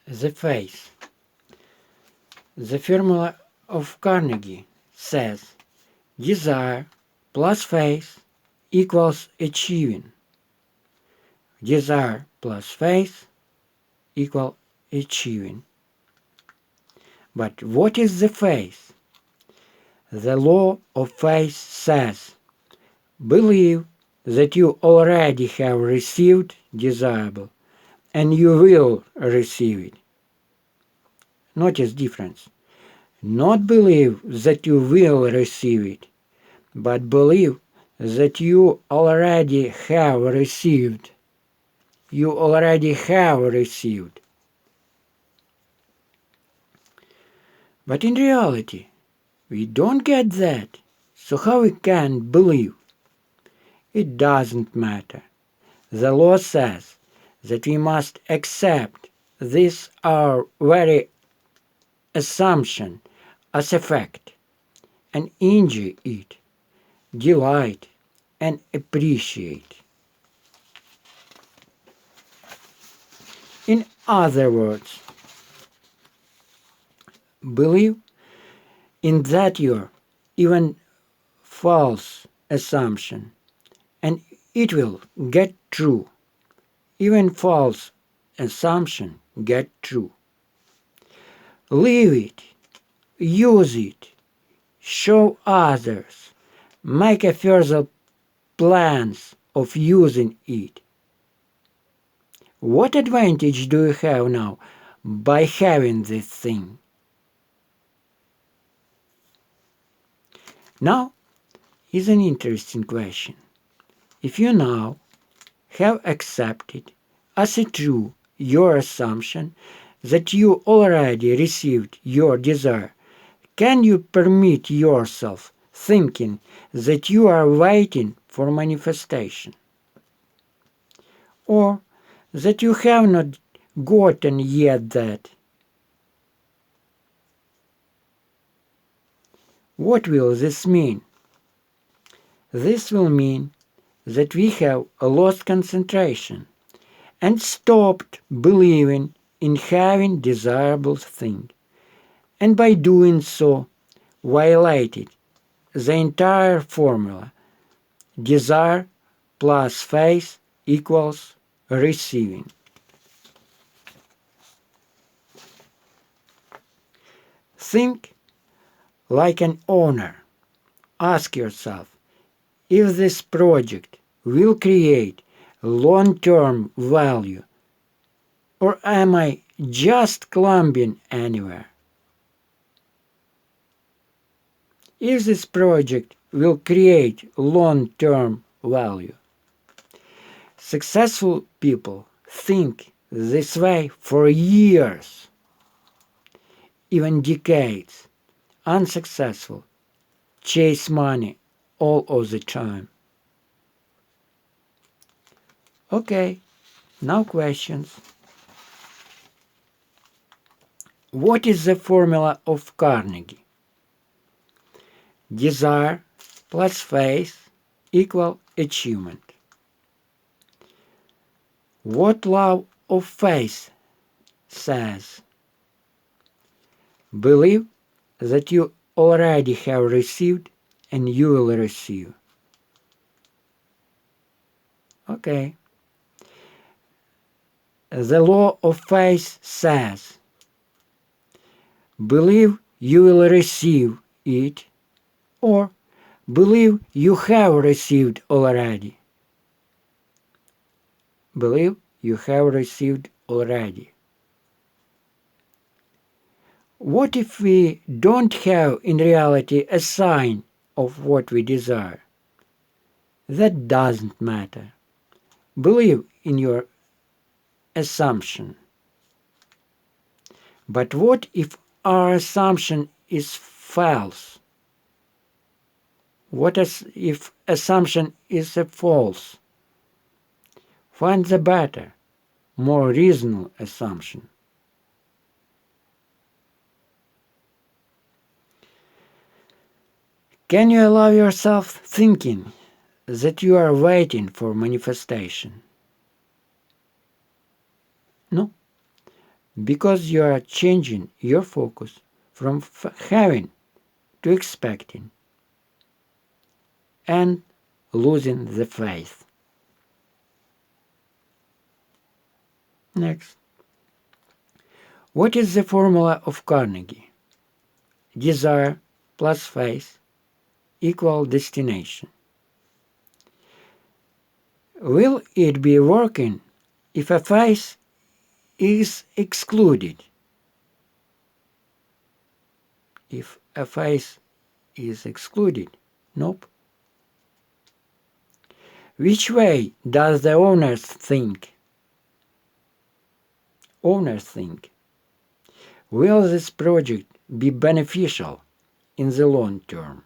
The face. The formula of Carnegie says desire plus faith equals achieving. Desire plus faith equal achieving. But what is the faith? The law of faith says, believe that you already have received desirable and you will receive it. Notice difference. Not believe that you will receive it, but believe that you already have received. You already have received. But in reality, we don't get that. So how we can believe? It doesn't matter. The law says that we must accept this our very assumption as a fact and enjoy it, delight, and appreciate. In other words, believe in that your even false assumption and it will get true. Even false assumption get true. Live it, use it, show others, make a further plans of using it. What advantage do you have now by having this thing? Now is an interesting question. If you now have accepted as a true your assumption that you already received your desire, can you permit yourself thinking that you are waiting for manifestation? Or that you have not gotten yet that? What will this mean? This will mean that we have lost concentration and stopped believing in having desirable thing, and by doing so violated the entire formula desire plus faith equals receiving. Think like an owner. Ask yourself if this project will create long-term value, or am I just climbing anywhere? If this project will create long-term value. Successful people think this way for years, even decades. Unsuccessful chase money all of the time. Okay, now questions. What is the formula of Carnegie? Desire plus faith equal achievement. What law of faith says? Believe that you already have received and you will receive. Okay. The law of faith says, believe you will receive it, or believe you have received already. Believe you have received already. What if we don't have in reality a sign of what we desire? That doesn't matter. Believe in your assumption. But what if our assumption is false? What if assumption is a false? Find the better, more reasonable assumption. Can you allow yourself thinking that you are waiting for manifestation? No. because you are changing your focus from having to expecting and losing the faith. Next. What is the formula of Carnegie? Desire plus faith equal destination. Will it be working if a faith is excluded? If a faith is excluded? Nope. Which way does the owners think? Owners think, will this project be beneficial in the long term?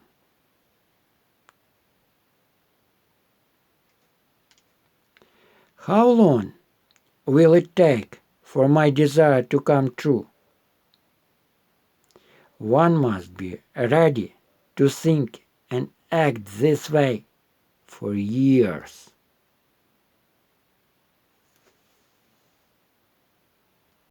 How long will it take for my desire to come true? One must be ready to think and act this way for years.